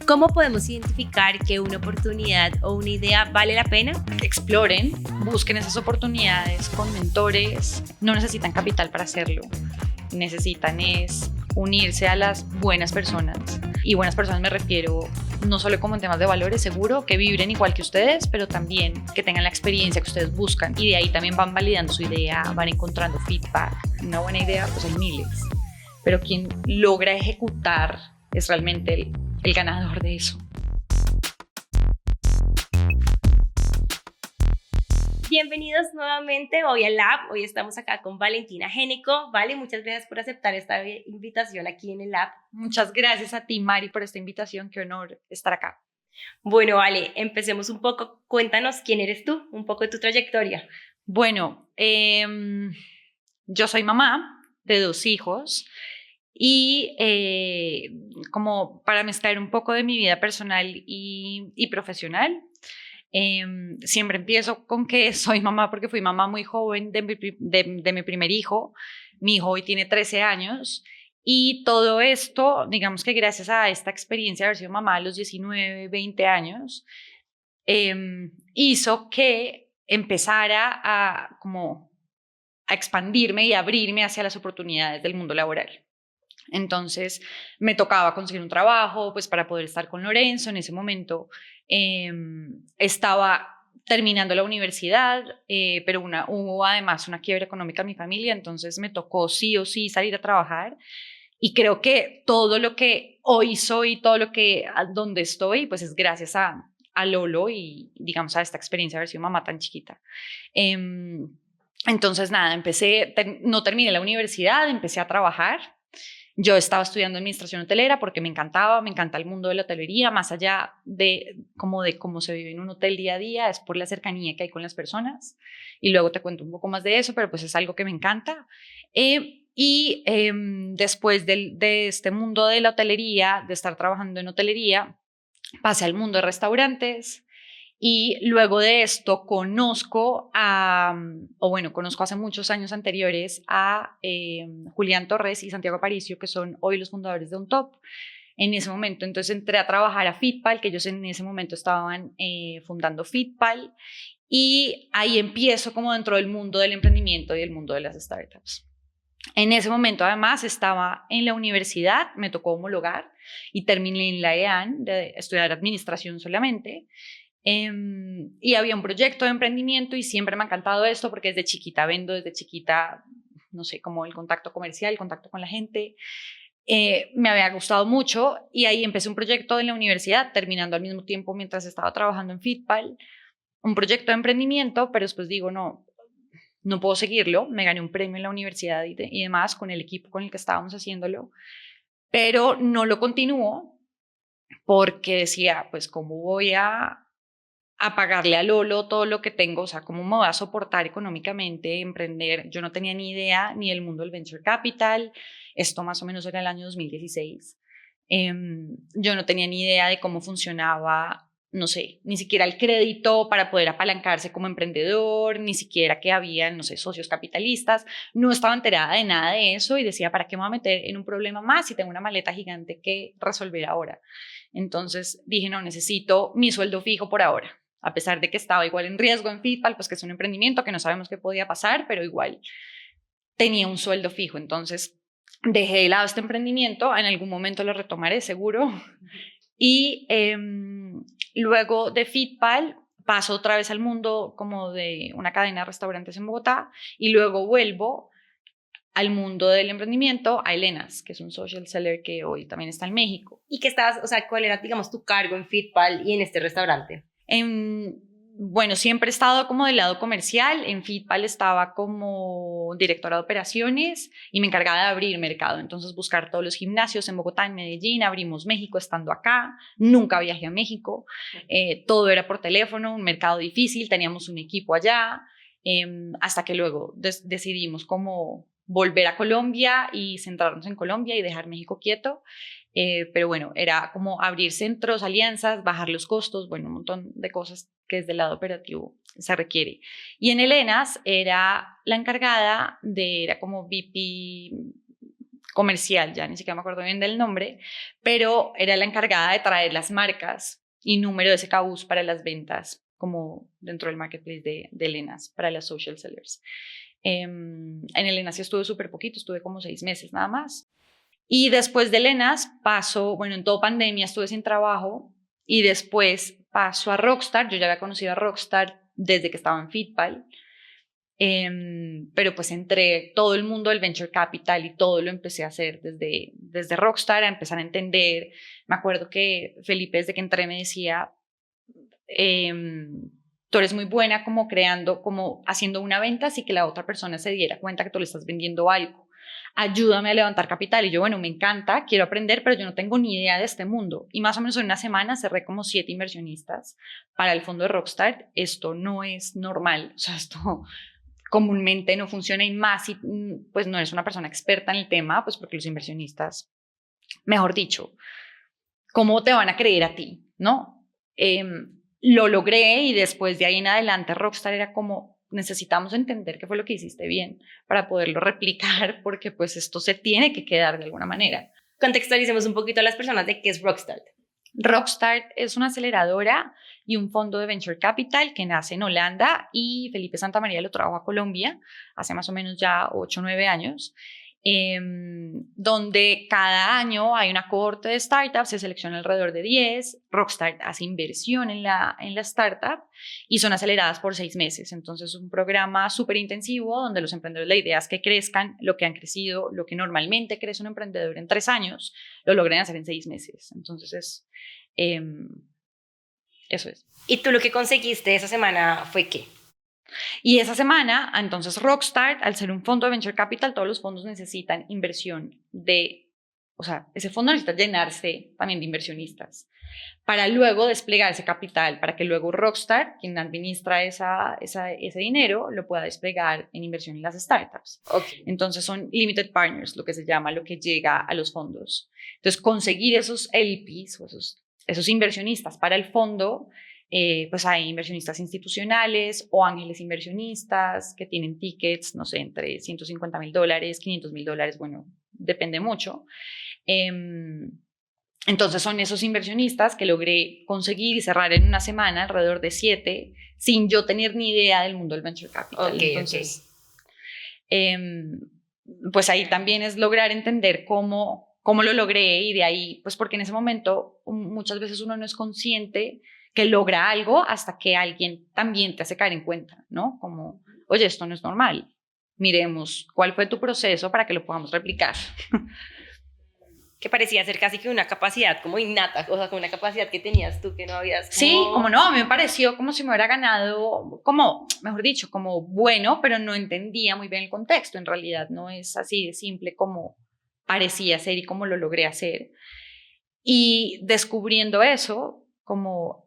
¿Cómo podemos identificar que una oportunidad o una idea vale la pena? Exploren, busquen esas oportunidades con mentores. No necesitan capital para hacerlo. Necesitan es unirse a las buenas personas. Y buenas personas me refiero no solo como en temas de valores, seguro, que vibren igual que ustedes, pero también que tengan la experiencia que ustedes buscan. Y de ahí también van validando su idea, van encontrando feedback. Una buena idea, pues hay miles. Pero quien logra ejecutar es realmente el ganador de eso. Bienvenidos nuevamente hoy al Lab. Hoy estamos acá con Valentina Génico. Vale, muchas gracias por aceptar esta invitación aquí en el Lab. Muchas gracias a ti, Mari, por esta invitación. Qué honor estar acá. Bueno, Vale, empecemos un poco. Cuéntanos quién eres tú, un poco de tu trayectoria. Bueno, yo soy mamá de 2 hijos y como para mezclar un poco de mi vida personal y profesional, siempre empiezo con que soy mamá porque fui mamá muy joven de mi primer hijo. Mi hijo hoy tiene 13 años y todo esto, digamos que gracias a esta experiencia de haber sido mamá a los 19, 20 años, hizo que empezara a expandirme y abrirme hacia las oportunidades del mundo laboral. Entonces me tocaba conseguir un trabajo pues para poder estar con Lorenzo. En ese momento estaba terminando la universidad, pero hubo además una quiebra económica en mi familia, entonces me tocó sí o sí salir a trabajar. Y creo que todo lo que hoy soy, todo lo que donde estoy, pues es gracias a Lolo y digamos a esta experiencia de haber sido mamá tan chiquita. Entonces nada, no terminé la universidad, empecé a trabajar. Yo estaba estudiando administración hotelera porque me encanta el mundo de la hotelería, más allá de cómo se vive en un hotel día a día, es por la cercanía que hay con las personas. Y luego te cuento un poco más de eso, pero pues es algo que me encanta. Después de este mundo de la hotelería, de estar trabajando en hotelería, pasé al mundo de restaurantes. Y luego de esto conozco hace muchos años anteriores a Julián Torres y Santiago Aparicio, que son hoy los fundadores de OnTop. En ese momento, entonces entré a trabajar a Fitpal, que ellos en ese momento estaban fundando Fitpal, y ahí empiezo como dentro del mundo del emprendimiento y del mundo de las startups. En ese momento, además, estaba en la universidad, me tocó homologar y terminé en la EAN de estudiar administración solamente. Y había un proyecto de emprendimiento y siempre me ha encantado esto porque desde chiquita vendo, desde chiquita, no sé, como el contacto comercial, el contacto con la gente. Me había gustado mucho y ahí empecé un proyecto en la universidad, terminando al mismo tiempo mientras estaba trabajando en Fitpal, un proyecto de emprendimiento, pero después digo, no puedo seguirlo. Me gané un premio en la universidad y demás con el equipo con el que estábamos haciéndolo, pero no lo continuó porque decía, pues, ¿cómo voy a pagarle a Lolo todo lo que tengo? O sea, ¿cómo me voy a soportar económicamente emprender? Yo no tenía ni idea ni del mundo del venture capital. Esto más o menos era el año 2016. Yo no tenía ni idea de cómo funcionaba, no sé, ni siquiera el crédito para poder apalancarse como emprendedor, ni siquiera que había, no sé, socios capitalistas. No estaba enterada de nada de eso y decía, ¿para qué me voy a meter en un problema más si tengo una maleta gigante que resolver ahora? Entonces dije, no, necesito mi sueldo fijo por ahora. A pesar de que estaba igual en riesgo en Fitpal, pues que es un emprendimiento que no sabemos qué podía pasar, pero igual tenía un sueldo fijo. Entonces dejé de lado este emprendimiento, en algún momento lo retomaré seguro. Y luego de Fitpal paso otra vez al mundo como de una cadena de restaurantes en Bogotá y luego vuelvo al mundo del emprendimiento a Elenas, que es un social seller que hoy también está en México. ¿Y qué estabas, o sea, cuál era, digamos, tu cargo en Fitpal y en este restaurante? Bueno, siempre he estado como del lado comercial. En Fitpal estaba como directora de operaciones y me encargaba de abrir mercado. Entonces, buscar todos los gimnasios en Bogotá, en Medellín. Abrimos México estando acá. Nunca viajé a México. Todo era por teléfono, un mercado difícil. Teníamos un equipo allá. Hasta que luego decidimos como volver a Colombia y centrarnos en Colombia y dejar México quieto. Pero bueno, era como abrir centros, alianzas, bajar los costos, bueno, un montón de cosas que desde el lado operativo se requiere. Y en Elenas era la encargada era como VP comercial, ya ni siquiera me acuerdo bien del nombre, pero era la encargada de traer las marcas y número de SKUs para las ventas, como dentro del marketplace de Elenas, para las social sellers. En Elenas sí estuve súper poquito, estuve como 6 meses nada más. Y después de Elenas paso, bueno, en toda pandemia estuve sin trabajo y después paso a Rockstar. Yo ya había conocido a Rockstar desde que estaba en Fitpal, pero pues entré todo el mundo del Venture Capital y todo lo empecé a hacer desde Rockstar, a empezar a entender. Me acuerdo que Felipe, desde que entré, me decía, tú eres muy buena como creando, como haciendo una venta, así que la otra persona se diera cuenta que tú le estás vendiendo algo. Ayúdame a levantar capital. Y yo, bueno, me encanta, quiero aprender, pero yo no tengo ni idea de este mundo. Y más o menos en una semana cerré como 7 inversionistas para el fondo de Rockstar. Esto no es normal, o sea, esto comúnmente no funciona, y más si pues no eres una persona experta en el tema, pues porque los inversionistas, mejor dicho, ¿cómo te van a creer a ti? ¿No? Lo logré y después de ahí en adelante Rockstar era como, necesitamos entender qué fue lo que hiciste bien para poderlo replicar, porque pues esto se tiene que quedar de alguna manera. Contextualicemos un poquito a las personas de qué es Rockstar. Rockstar es una aceleradora y un fondo de Venture Capital que nace en Holanda, y Felipe Santamaría lo trajo a Colombia hace más o menos ya 8 o 9 años, donde cada año hay una cohorte de startups, se selecciona alrededor de 10, Rockstar hace inversión en la startup y son aceleradas por 6 meses. Entonces es un programa súper intensivo donde los emprendedores, la idea es que crezcan lo que han crecido, lo que normalmente crece un emprendedor en 3 años, lo logren hacer en 6 meses. Entonces eso es. ¿Y tú lo que conseguiste esa semana fue qué? Y esa semana, entonces Rockstar, al ser un fondo de Venture Capital, todos los fondos necesitan inversión o sea, ese fondo necesita llenarse también de inversionistas para luego desplegar ese capital, para que luego Rockstar, quien administra ese dinero, lo pueda desplegar en inversión en las startups. Okay. Entonces son limited partners, lo que se llama, lo que llega a los fondos. Entonces conseguir esos LPs o esos inversionistas para el fondo, pues hay inversionistas institucionales o ángeles inversionistas que tienen tickets, no sé, entre $150,000, $500,000, bueno, depende mucho. Entonces son esos inversionistas que logré conseguir y cerrar en una semana, alrededor de 7, sin yo tener ni idea del mundo del Venture Capital. Entonces, pues ahí también es lograr entender cómo lo logré, y de ahí, pues porque en ese momento muchas veces uno no es consciente que logra algo hasta que alguien también te hace caer en cuenta, ¿no? Como, oye, esto no es normal, miremos cuál fue tu proceso para que lo podamos replicar. Que parecía ser casi que una capacidad como innata, o sea, como una capacidad que tenías tú que no habías... Sí, como no, a mí me pareció como si me hubiera ganado, como, mejor dicho, como bueno, pero no entendía muy bien el contexto. En realidad no es así de simple como parecía ser y como lo logré hacer. Y descubriendo eso, como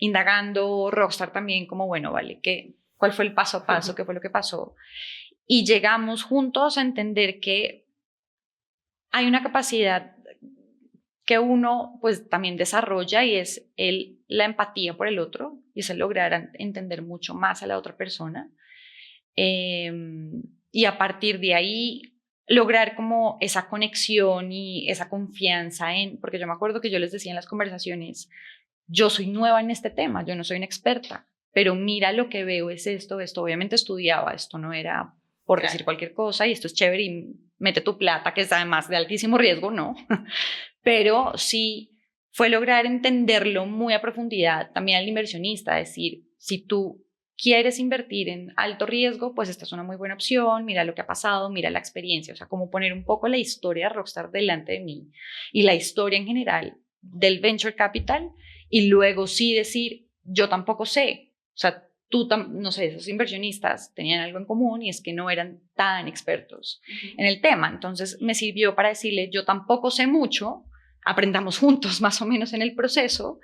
indagando Rockstar también, como bueno, vale, ¿cuál fue el paso a paso? ¿Qué fue lo que pasó? Y llegamos juntos a entender que hay una capacidad que uno pues también desarrolla, y es la empatía por el otro, y es el lograr entender mucho más a la otra persona, y a partir de ahí lograr como esa conexión y esa confianza porque yo me acuerdo que yo les decía en las conversaciones, yo soy nueva en este tema, yo no soy una experta, pero mira lo que veo es esto, obviamente estudiaba, esto no era por decir cualquier cosa, y esto es chévere y mete tu plata, que es además de altísimo riesgo, no, pero sí fue lograr entenderlo muy a profundidad también al inversionista, decir, si tú quieres invertir en alto riesgo, pues esta es una muy buena opción, mira lo que ha pasado, mira la experiencia, o sea, como poner un poco la historia de Rockstar delante de mí y la historia en general del Venture Capital, y luego sí decir, yo tampoco sé, o sea, no sé, esos inversionistas tenían algo en común, y es que no eran tan expertos en el tema. Entonces me sirvió para decirle, yo tampoco sé mucho, aprendamos juntos más o menos en el proceso.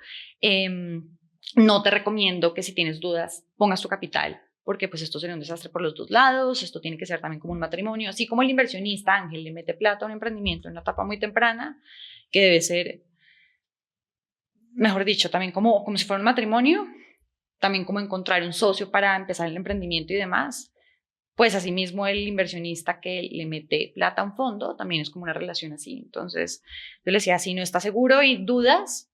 No te recomiendo que si tienes dudas pongas tu capital, porque pues esto sería un desastre por los dos lados, esto tiene que ser también como un matrimonio, así como el inversionista ángel le mete plata a un emprendimiento en una etapa muy temprana, que debe ser, mejor dicho, también como si fuera un matrimonio, también como encontrar un socio para empezar el emprendimiento y demás, pues asimismo el inversionista que le mete plata a un fondo también es como una relación así. Entonces yo le decía, si no estás seguro y dudas,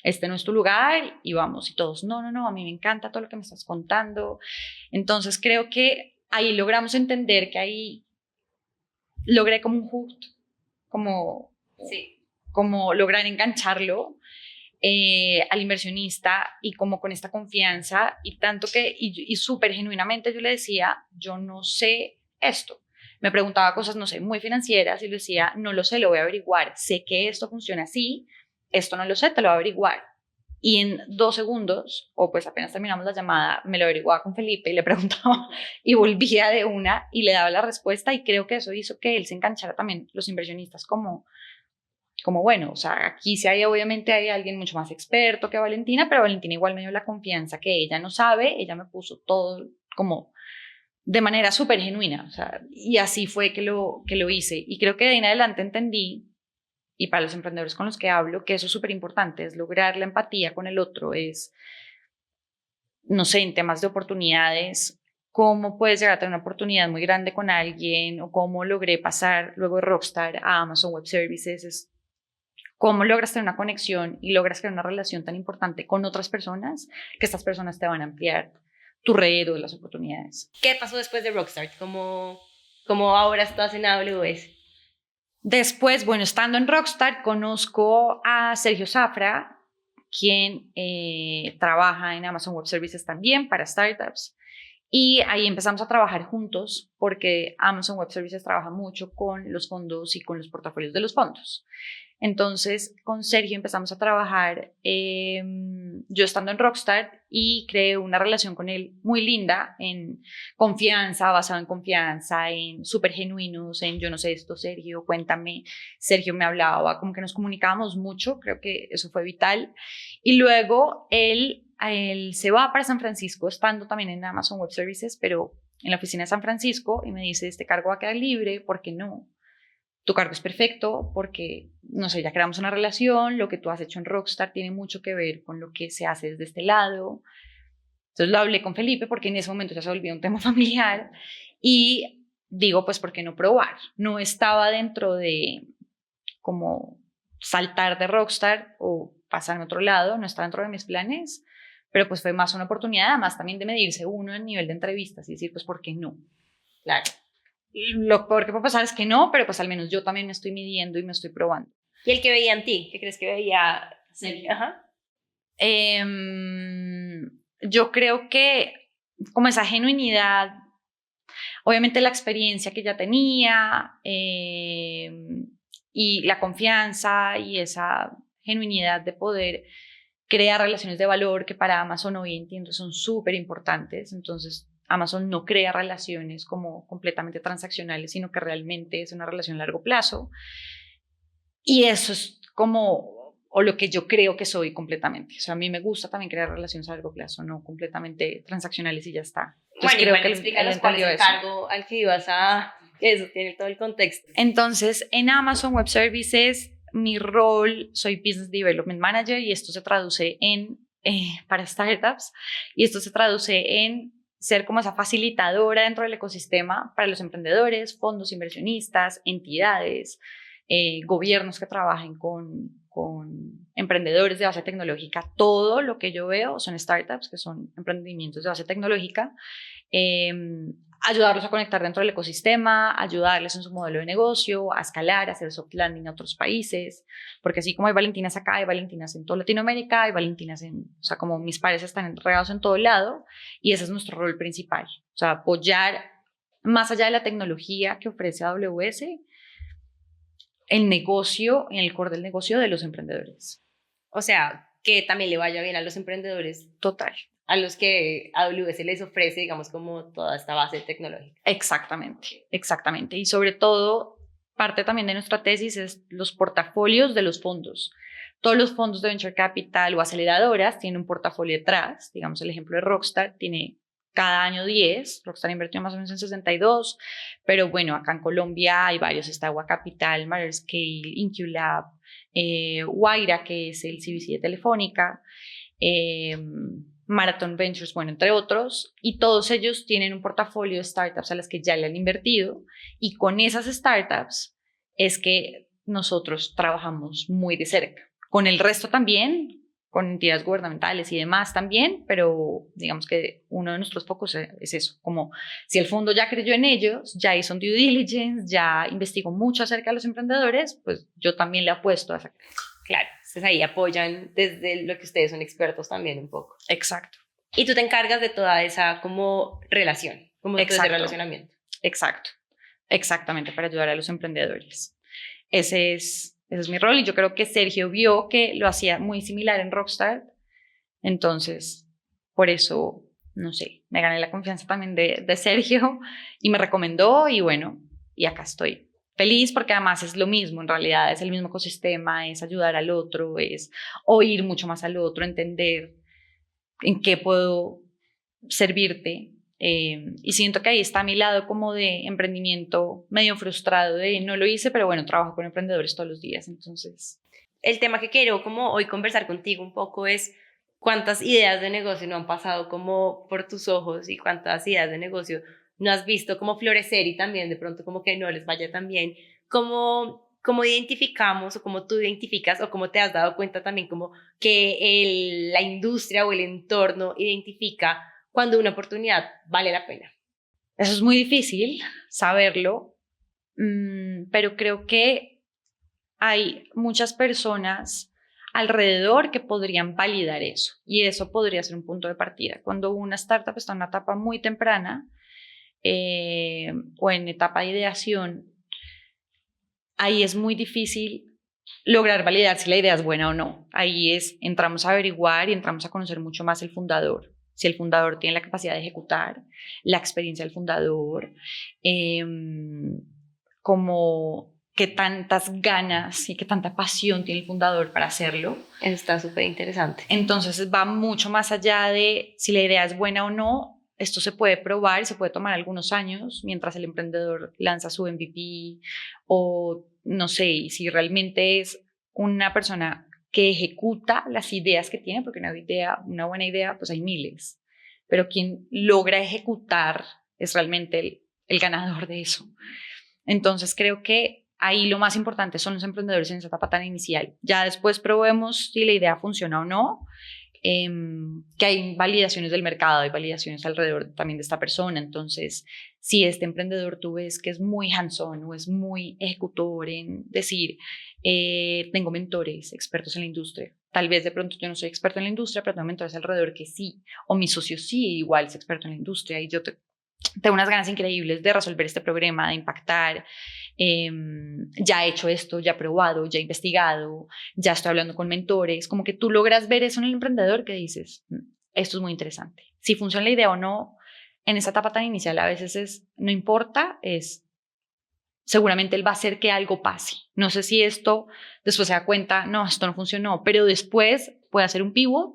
este no es tu lugar y vamos. Y todos, no, a mí me encanta todo lo que me estás contando. Entonces creo que ahí logramos entender que ahí logré como un hook, Sí. como lograr engancharlo al inversionista y como con esta confianza y tanto que, y súper genuinamente yo le decía, yo no sé esto. Me preguntaba cosas, no sé, muy financieras y le decía, no lo sé, lo voy a averiguar. Sé que esto funciona así, esto no lo sé, te lo voy a averiguar. Y en 2 segundos, o pues apenas terminamos la llamada, me lo averiguaba con Felipe y le preguntaba y volvía de una y le daba la respuesta y creo que eso hizo que él se enganchara también, los inversionistas, como bueno, o sea, aquí sí hay, obviamente hay alguien mucho más experto que Valentina, pero Valentina igual me dio la confianza que ella no sabe, ella me puso todo como de manera súper genuina, o sea, y así fue que lo hice. Y creo que de ahí en adelante entendí, y para los emprendedores con los que hablo, que eso es súper importante, es lograr la empatía con el otro, es, no sé, en temas de oportunidades, cómo puedes llegar a tener una oportunidad muy grande con alguien, o cómo logré pasar luego de Rockstar a Amazon Web Services, es cómo logras tener una conexión y logras crear una relación tan importante con otras personas que estas personas te van a ampliar tu red o las oportunidades. ¿Qué pasó después de Rockstar? ¿Cómo ahora estás en AWS? Después, bueno, estando en Rockstar, conozco a Sergio Zafra, quien trabaja en Amazon Web Services también para startups. Y ahí empezamos a trabajar juntos porque Amazon Web Services trabaja mucho con los fondos y con los portafolios de los fondos. Entonces, con Sergio empezamos a trabajar, yo estando en Rockstar, y creé una relación con él muy linda, en confianza, basada en confianza, en súper genuinos, en yo no sé esto, Sergio, cuéntame. Sergio me hablaba, como que nos comunicábamos mucho, creo que eso fue vital. Y luego él se va para San Francisco, estando también en Amazon Web Services, pero en la oficina de San Francisco, y me dice, este cargo va a quedar libre, ¿por qué no? Tu cargo es perfecto porque, no sé, ya creamos una relación, lo que tú has hecho en Rockstar tiene mucho que ver con lo que se hace desde este lado. Entonces lo hablé con Felipe porque en ese momento ya se volvió un tema familiar y digo, pues, ¿por qué no probar? No estaba dentro de como saltar de Rockstar o pasarme a otro lado, no estaba dentro de mis planes, pero pues fue más una oportunidad, además también de medirse uno en nivel de entrevistas y decir, pues, ¿por qué no? Claro. Lo peor que puede pasar es que no, pero pues al menos yo también me estoy midiendo y me estoy probando. ¿Y el que veía en ti? ¿Qué crees que veía Sergio? Ajá. Yo creo que como esa genuinidad, obviamente la experiencia que ya tenía y la confianza y esa genuinidad de poder crear relaciones de valor que para Amazon hoy entiendo son súper importantes. Entonces Amazon no crea relaciones como completamente transaccionales, sino que realmente es una relación a largo plazo. Y eso es como, o lo que yo creo que soy completamente. O sea, a mí me gusta también crear relaciones a largo plazo, no completamente transaccionales y ya está. Entonces, bueno, creo que explícanos cuál es el cargo al que ibas a... Eso tiene todo el contexto. Entonces, en Amazon Web Services, mi rol, soy Business Development Manager y esto se traduce en, para startups, y esto se traduce en ser como esa facilitadora dentro del ecosistema para los emprendedores, fondos inversionistas, entidades, gobiernos que trabajen con emprendedores de base tecnológica. Todo lo que yo veo son startups, que son emprendimientos de base tecnológica. Ayudarlos a conectar dentro del ecosistema, ayudarles en su modelo de negocio, a escalar, a hacer soft landing a otros países, porque así como hay Valentinas acá, hay Valentinas en toda Latinoamérica, hay Valentinas o sea, como mis pares están enredados en todo lado, y ese es nuestro rol principal, o sea, apoyar más allá de la tecnología que ofrece AWS, el negocio, en el core del negocio de los emprendedores. O sea, que también le vaya bien a los emprendedores. Total. A los que AWS les ofrece, digamos, como toda esta base tecnológica. Exactamente, exactamente. Y sobre todo, parte también de nuestra tesis es los portafolios de los fondos. Todos los fondos de Venture Capital o aceleradoras tienen un portafolio detrás. Digamos, el ejemplo de Rockstar tiene cada año 10. Rockstar invirtió más o menos en 62. Pero bueno, acá en Colombia hay varios. Está Agua Capital, Matterscale, InQLab, Guaira, que es el CVC de Telefónica. Marathon Ventures, bueno, entre otros, y todos ellos tienen un portafolio de startups a las que ya le han invertido, y con esas startups es que nosotros trabajamos muy de cerca. Con el resto también, con entidades gubernamentales y demás también, pero digamos que uno de nuestros focos es eso, como si el fondo ya creyó en ellos, ya hizo un due diligence, ya investigó mucho acerca de los emprendedores, pues yo también le apuesto a esa. Claro, entonces ahí apoyan desde lo que ustedes son expertos también un poco. Exacto. Y tú te encargas de toda esa como relación, como de todo ese relacionamiento. Exacto, exactamente, para ayudar a los emprendedores. Ese es mi rol, y yo creo que Sergio vio que lo hacía muy similar en Rockstar, entonces por eso, no sé, me gané la confianza también de Sergio y me recomendó, y bueno, y acá estoy. Feliz porque además es lo mismo, en realidad es el mismo ecosistema, es ayudar al otro, es oír mucho más al otro, entender en qué puedo servirte. Y siento que ahí está a mi lado como de emprendimiento medio frustrado de no lo hice, pero bueno, trabajo con emprendedores todos los días, entonces. El tema que quiero como hoy conversar contigo un poco es cuántas ideas de negocio no han pasado como por tus ojos y cuántas ideas de negocio no has visto como florecer y también de pronto como que no les vaya tan bien. ¿Cómo identificamos o cómo tú identificas o cómo te has dado cuenta también como que la industria o el entorno identifica cuando una oportunidad vale la pena? Eso es muy difícil saberlo, pero creo que hay muchas personas alrededor que podrían validar eso, y eso podría ser un punto de partida. Cuando una startup está en una etapa muy temprana o en etapa de ideación, ahí es muy difícil lograr validar si la idea es buena o no. Ahí entramos a averiguar y entramos a conocer mucho más el fundador. Si el fundador tiene la capacidad de ejecutar, la experiencia del fundador, como qué tantas ganas y qué tanta pasión tiene el fundador para hacerlo. Está súper interesante. Entonces va mucho más allá de si la idea es buena o no. Esto se puede probar y se puede tomar algunos años mientras el emprendedor lanza su MVP, o no sé, si realmente es una persona que ejecuta las ideas que tiene, porque una buena idea, pues hay miles, pero quien logra ejecutar es realmente el ganador de eso. Entonces creo que ahí lo más importante son los emprendedores en esa etapa tan inicial. Ya después probemos si la idea funciona o no, que hay validaciones del mercado, hay validaciones alrededor también de esta persona. Entonces, si este emprendedor tú ves que es muy hands-on o es muy ejecutor en decir, tengo mentores expertos en la industria, tal vez de pronto yo no soy experto en la industria, pero tengo mentores alrededor que sí, o mi socio sí, igual es experto en la industria, y yo tengo unas ganas increíbles de resolver este problema, de impactar. Ya he hecho esto, ya he probado, ya he investigado, ya estoy hablando con mentores, como que tú logras ver eso en el emprendedor, que dices, esto es muy interesante. Si funciona la idea o no, en esa etapa tan inicial a veces no importa, seguramente él va a hacer que algo pase. No sé si esto después se da cuenta, no, esto no funcionó, pero después puede hacer un pivot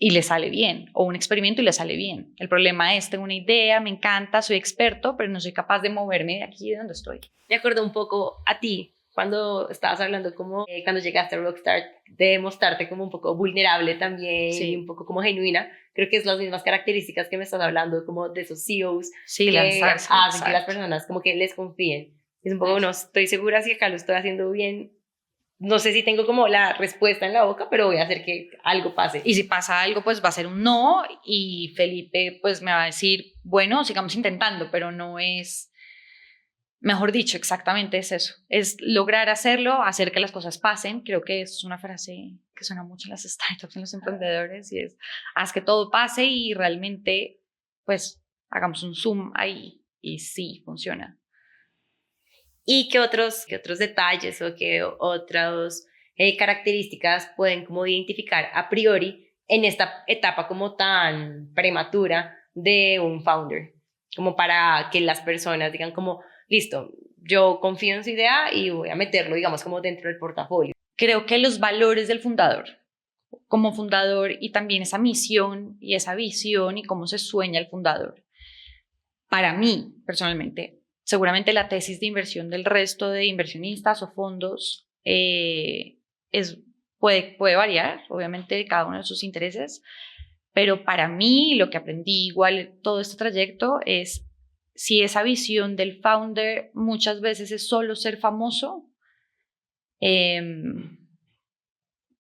y le sale bien, o un experimento y le sale bien. El problema es, tengo una idea, me encanta, soy experto, pero no soy capaz de moverme de aquí de donde estoy. Me acuerdo un poco a ti cuando estabas hablando como cuando llegaste a Rockstar, de mostrarte como un poco vulnerable también, sí, y un poco como genuina. Creo que es las mismas características que me estás hablando, como de esos CEOs, sí, que lanzarse, hacen que las personas como que les confíen. Es un poco, no estoy segura si acá lo estoy haciendo bien. No sé si tengo como la respuesta en la boca, pero voy a hacer que algo pase. Y si pasa algo, pues va a ser un no, y Felipe pues me va a decir, bueno, sigamos intentando, pero no es, mejor dicho, exactamente es eso. Es lograr hacerlo, hacer que las cosas pasen. Creo que es una frase que suena mucho en las startups, en los emprendedores, y es, haz que todo pase y realmente pues hagamos un zoom ahí y sí, funciona. ¿Y qué otros detalles o qué otras características pueden como identificar a priori en esta etapa como tan prematura de un founder? Como para que las personas digan como, listo, yo confío en su idea y voy a meterlo, digamos, como dentro del portafolio. Creo que los valores del fundador, como fundador, y también esa misión y esa visión y cómo se sueña el fundador. Para mí, personalmente, seguramente la tesis de inversión del resto de inversionistas o fondos puede variar, obviamente, de cada uno de sus intereses, Pero para mí, lo que aprendí igual todo este trayecto es si esa visión del founder muchas veces es solo ser famoso,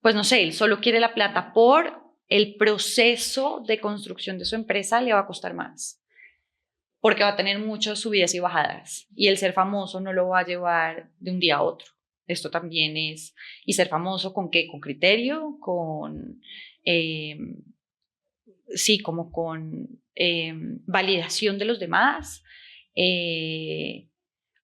pues no sé, él solo quiere la plata por el proceso de construcción de su empresa, le va a costar más, porque va a tener muchas subidas y bajadas, y el ser famoso no lo va a llevar de un día a otro. Esto también es, y ser famoso ¿con qué? Con criterio, con, sí, como con validación de los demás,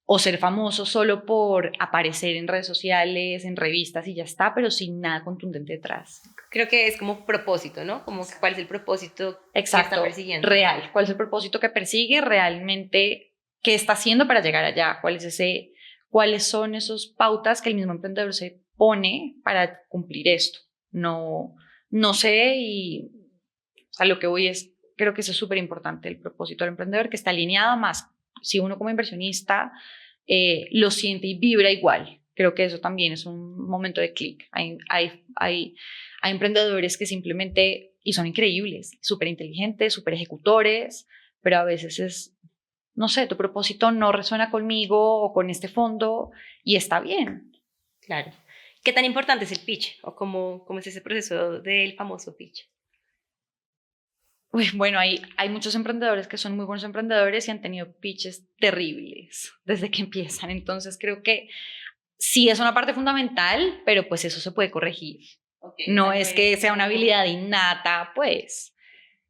o ser famoso solo por aparecer en redes sociales, en revistas y ya está, pero sin nada contundente detrás. Creo que es como propósito, ¿no? Como cuál es el propósito Exacto, que está persiguiendo. Real. ¿Cuál es el propósito que persigue realmente? ¿Qué está haciendo para llegar allá? ¿Cuáles son esas pautas que el mismo emprendedor se pone para cumplir esto? No sé, y a lo que voy es, creo que eso es súper importante, el propósito del emprendedor, que está alineado más. Si uno como inversionista lo siente y vibra igual, creo que eso también es un momento de clic. Hay emprendedores que simplemente, y son increíbles, súper inteligentes, súper ejecutores, pero a veces es, no sé, tu propósito no resuena conmigo o con este fondo y está bien. Claro. ¿Qué tan importante es el pitch? ¿O cómo es ese proceso del famoso pitch? Uy, bueno, hay muchos emprendedores que son muy buenos emprendedores y han tenido pitches terribles desde que empiezan. Entonces creo que sí es una parte fundamental, pero pues eso se puede corregir. Okay, no es que sea una habilidad innata, pues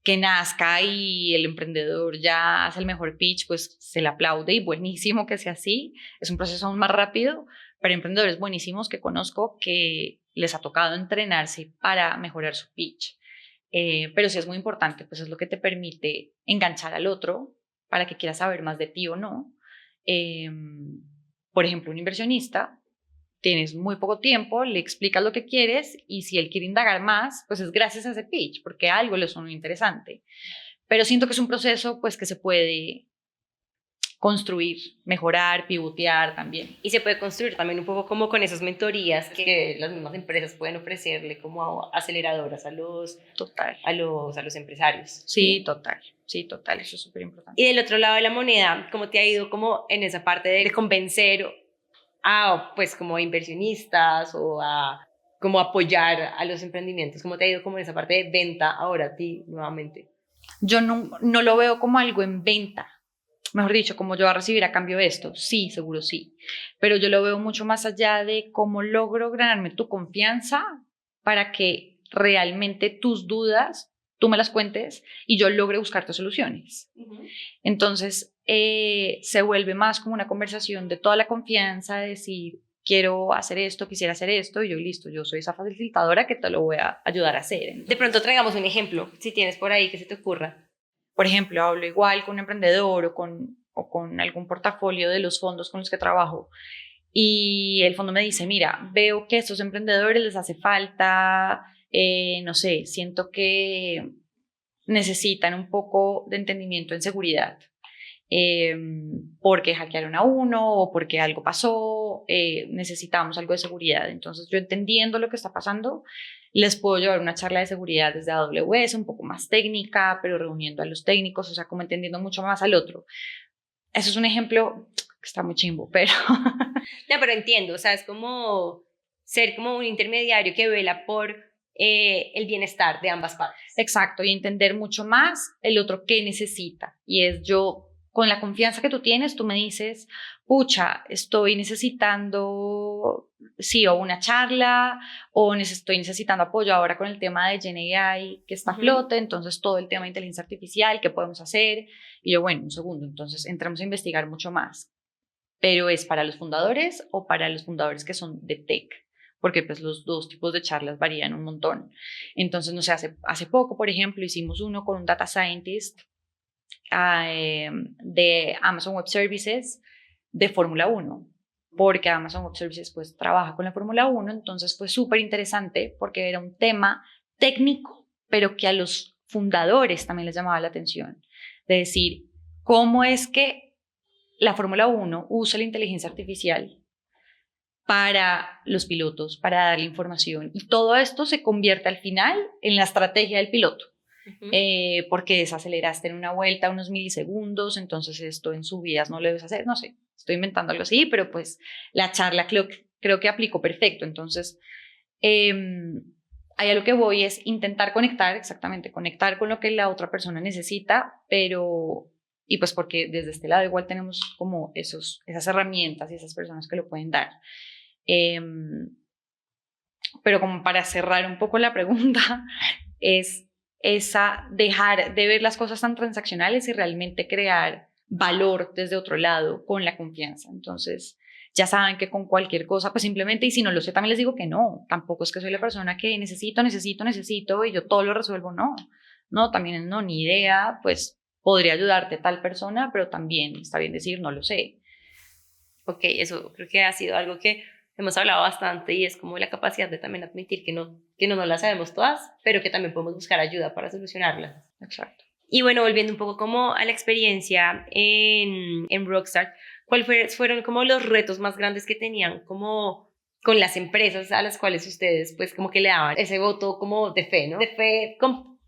que nazca y el emprendedor ya hace el mejor pitch, pues se le aplaude y buenísimo que sea así. Es un proceso aún más rápido, pero hay emprendedores buenísimos que conozco que les ha tocado entrenarse para mejorar su pitch. Pero sí es muy importante, pues es lo que te permite enganchar al otro para que quiera saber más de ti o no. Por ejemplo, un inversionista, tienes muy poco tiempo, le explicas lo que quieres y si él quiere indagar más, pues es gracias a ese pitch, porque algo le suena interesante. Pero siento que es un proceso pues que se puede construir, mejorar, pivotear también. Y se puede construir también un poco como con esas mentorías que las mismas empresas pueden ofrecerle como aceleradoras a los empresarios. Sí, total, eso es súper importante. Y del otro lado de la moneda, ¿cómo te ha ido como en esa parte de convencer a pues como inversionistas o a como apoyar a los emprendimientos? ¿Cómo te ha ido como en esa parte de venta ahora a ti nuevamente? Yo no lo veo como algo en venta. Mejor dicho, como yo voy a recibir a cambio de esto, sí, seguro sí, pero yo lo veo mucho más allá de cómo logro ganarme tu confianza para que realmente tus dudas tú me las cuentes y yo logre buscarte soluciones. Entonces, se vuelve más como una conversación de toda la confianza, de decir, quiero hacer esto, quisiera hacer esto, y yo listo, yo soy esa facilitadora que te lo voy a ayudar a hacer. Entonces, de pronto traigamos un ejemplo, si tienes por ahí que se te ocurra. Por ejemplo, hablo igual con un emprendedor o con algún portafolio de los fondos con los que trabajo y el fondo me dice, mira, veo que a estos emprendedores les hace falta, no sé, siento que necesitan un poco de entendimiento en seguridad. Porque hackearon a uno o porque algo pasó, necesitamos algo de seguridad. Entonces yo entendiendo lo que está pasando, les puedo llevar una charla de seguridad desde AWS, un poco más técnica, pero reuniendo a los técnicos, o sea, como entendiendo mucho más al otro. Eso es un ejemplo que está muy chimbo, pero... No, pero entiendo, o sea, es como ser como un intermediario que vela por el bienestar de ambas partes. Exacto, y entender mucho más el otro qué necesita. Y es yo, con la confianza que tú tienes, tú me dices, pucha, estoy necesitando, sí, o una charla, o estoy necesitando apoyo ahora con el tema de GenAI que está a flote, entonces todo el tema de inteligencia artificial, ¿qué podemos hacer? Y yo, bueno, un segundo, entonces entramos a investigar mucho más. Pero ¿es para los fundadores o para los fundadores que son de tech? Porque pues los dos tipos de charlas varían un montón. Entonces, no sé, hace poco, por ejemplo, hicimos uno con un data scientist de Amazon Web Services de Fórmula 1, porque Amazon Web Services pues trabaja con la Fórmula 1, entonces fue súper interesante porque era un tema técnico, pero que a los fundadores también les llamaba la atención, de decir, ¿cómo es que la Fórmula 1 usa la inteligencia artificial para los pilotos, para darle información? Y todo esto se convierte al final en la estrategia del piloto. Ujú. porque desaceleraste en una vuelta unos milisegundos, entonces esto en subidas no lo debes hacer, no sé, estoy inventando algo así, pero pues la charla creo que aplicó perfecto. Entonces, ahí a lo que voy es intentar conectar, exactamente, conectar con lo que la otra persona necesita, pero, y pues porque desde este lado igual tenemos como esas herramientas y esas personas que lo pueden dar. Pero como para cerrar un poco la pregunta, es dejar de ver las cosas tan transaccionales y realmente crear valor desde otro lado con la confianza. Entonces, ya saben que con cualquier cosa, pues simplemente, y si no lo sé, también les digo que no, tampoco es que soy la persona que necesito y yo todo lo resuelvo, no, también no, ni idea, pues podría ayudarte tal persona, pero también está bien decir, no lo sé. Ok, eso creo que ha sido algo que hemos hablado bastante y es como la capacidad de también admitir que no nos las sabemos todas, pero que también podemos buscar ayuda para solucionarlas. Exacto. Y bueno, volviendo un poco como a la experiencia en Rockstar, fueron como los retos más grandes que tenían como con las empresas a las cuales ustedes pues como que le daban ese voto como de fe, ¿no? De fe,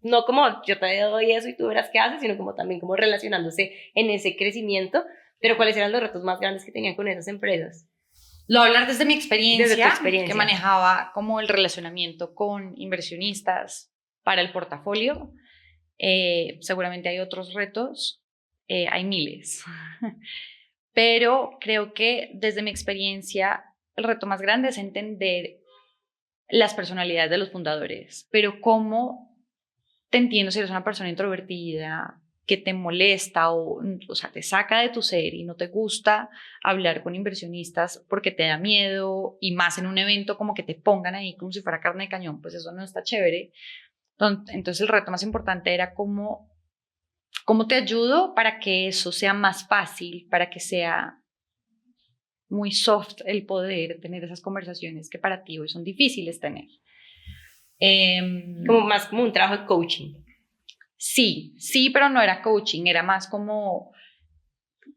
no como yo te doy eso y tú verás qué haces, sino como también como relacionándose en ese crecimiento, pero ¿cuáles eran los retos más grandes que tenían con esas empresas? Lo voy a hablar desde mi Desde tu experiencia, que experiencia. manejaba como el relacionamiento con inversionistas para el portafolio. Seguramente hay otros retos, hay miles, pero creo que desde mi experiencia el reto más grande es entender las personalidades de los fundadores, pero cómo te entiendo si eres una persona introvertida, que te molesta o sea, te saca de tu ser y no te gusta hablar con inversionistas porque te da miedo y más en un evento como que te pongan ahí como si fuera carne de cañón, pues eso no está chévere. Entonces el reto más importante era cómo te ayudo para que eso sea más fácil, para que sea muy soft el poder tener esas conversaciones que para ti hoy son difíciles tener. Como más como un trabajo de coaching. Sí, pero no era coaching, era más como,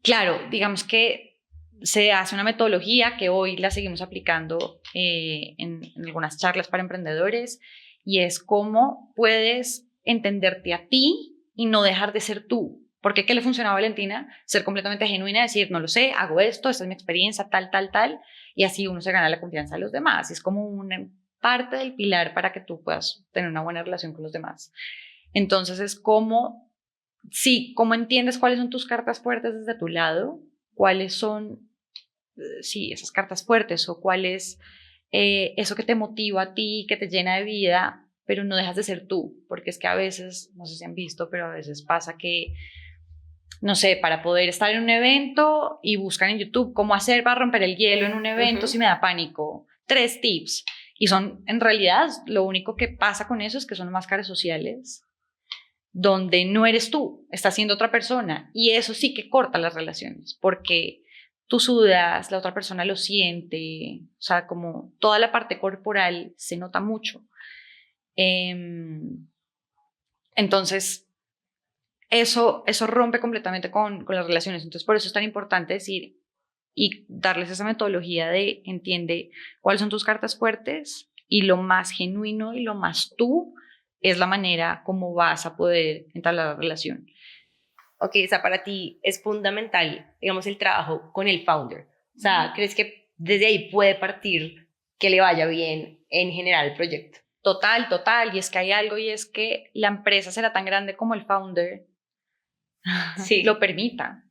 claro, digamos que se hace una metodología que hoy la seguimos aplicando en algunas charlas para emprendedores y es cómo puedes entenderte a ti y no dejar de ser tú. Porque ¿qué le funcionaba a Valentina? Ser completamente genuina, decir, no lo sé, hago esto, esta es mi experiencia, tal, y así uno se gana la confianza de los demás. Es como una parte del pilar para que tú puedas tener una buena relación con los demás. Entonces es como, sí, cómo entiendes cuáles son tus cartas fuertes desde tu lado, cuáles son, sí, esas cartas fuertes o cuál es eso que te motiva a ti, que te llena de vida, pero no dejas de ser tú, porque es que a veces, no sé si han visto, pero a veces pasa que, no sé, para poder estar en un evento y buscan en YouTube cómo hacer para romper el hielo en un evento si me da pánico, 3 tips. Y son, en realidad, lo único que pasa con eso es que son máscaras sociales donde no eres tú, estás siendo otra persona. Y eso sí que corta las relaciones, porque tú sudas, la otra persona lo siente, o sea, como toda la parte corporal se nota mucho. Entonces, eso rompe completamente con las relaciones. Entonces, por eso es tan importante decir y darles esa metodología de entiende cuáles son tus cartas fuertes y lo más genuino y lo más tú es la manera como vas a poder entablar la relación. Ok, o sea, para ti es fundamental, digamos, el trabajo con el founder. O sea, ¿crees que desde ahí puede partir que le vaya bien en general el proyecto? Total. Y es que hay algo y es que la empresa será tan grande como el founder Sí. lo permita.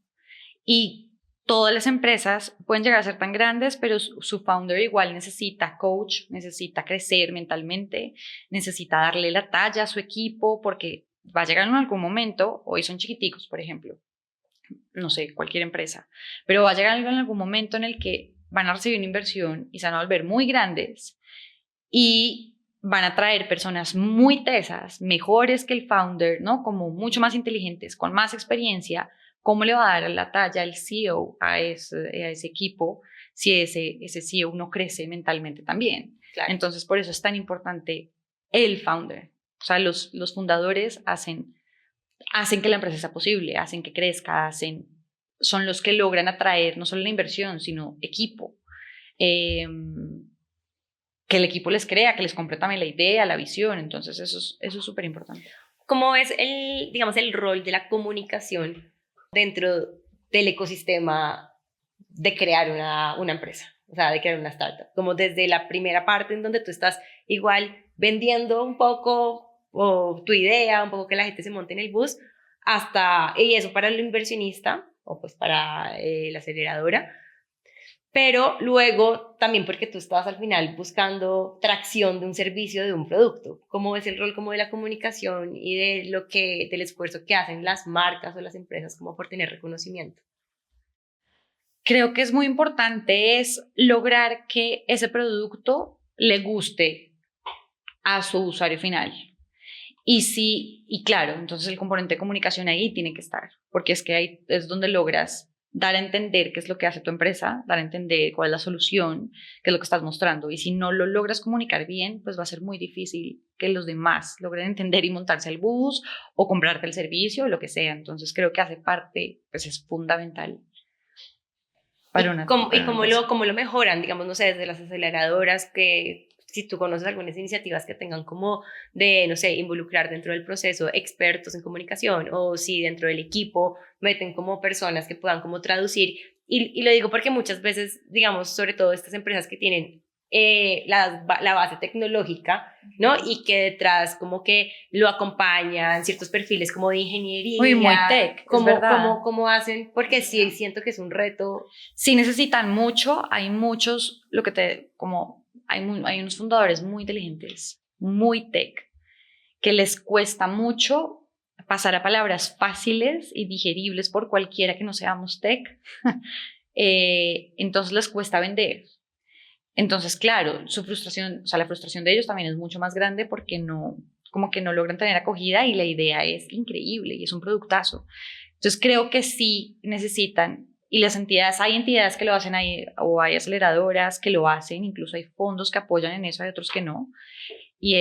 Y todas las empresas pueden llegar a ser tan grandes, pero su founder igual necesita coach, necesita crecer mentalmente, necesita darle la talla a su equipo, porque va a llegar en algún momento, hoy son chiquiticos, por ejemplo, no sé, cualquier empresa, pero va a llegar en algún momento en el que van a recibir una inversión y se van a volver muy grandes y van a traer personas muy tesas, mejores que el founder, ¿no? Como mucho más inteligentes, con más experiencia. ¿Cómo le va a dar la talla el CEO a ese equipo si ese CEO no crece mentalmente también? Claro. Entonces, por eso es tan importante el founder. O sea, los fundadores hacen que la empresa sea posible, hacen que crezca, son los que logran atraer no solo la inversión, sino equipo. Que el equipo les crea, que les compre también la idea, la visión. Entonces, eso es súper importante. ¿Cómo es digamos, el rol de la comunicación dentro del ecosistema de crear una empresa? O sea, de crear una startup. Como desde la primera parte en donde tú estás igual vendiendo un poco o tu idea, un poco que la gente se monte en el bus, hasta, y eso para el inversionista o pues para la aceleradora, pero luego también porque tú estabas al final buscando tracción de un servicio, de un producto. ¿Cómo es el rol como de la comunicación y de del esfuerzo que hacen las marcas o las empresas como por tener reconocimiento? Creo que es muy importante es lograr que ese producto le guste a su usuario final. Y sí, y claro, entonces el componente de comunicación ahí tiene que estar, porque es que ahí es donde logras dar a entender qué es lo que hace tu empresa, dar a entender cuál es la solución, qué es lo que estás mostrando. Y si no lo logras comunicar bien, pues va a ser muy difícil que los demás logren entender y montarse al bus o comprarte el servicio o lo que sea. Entonces creo que hace parte, pues es fundamental para una empresa. Cómo lo mejoran? Digamos, no sé, desde las aceleradoras, que si tú conoces algunas iniciativas que tengan como de, no sé, involucrar dentro del proceso expertos en comunicación, o si dentro del equipo meten como personas que puedan como traducir. Y lo digo porque muchas veces, digamos, sobre todo estas empresas que tienen la base tecnológica, ¿no? Y que detrás como que lo acompañan ciertos perfiles como de ingeniería. Uy, muy tech, es verdad. ¿Cómo hacen? Porque sí siento que es un reto. Sí necesitan mucho, hay muchos, hay unos fundadores muy inteligentes, muy tech, que les cuesta mucho pasar a palabras fáciles y digeribles por cualquiera que no seamos tech. Entonces les cuesta vender. Entonces, claro, su frustración, o sea, la frustración de ellos también es mucho más grande porque como que no logran tener acogida y la idea es increíble y es un productazo. Entonces, creo que sí necesitan, y las entidades, hay entidades que lo hacen ahí, o hay aceleradoras que lo hacen, incluso hay fondos que apoyan en eso, hay otros que no, y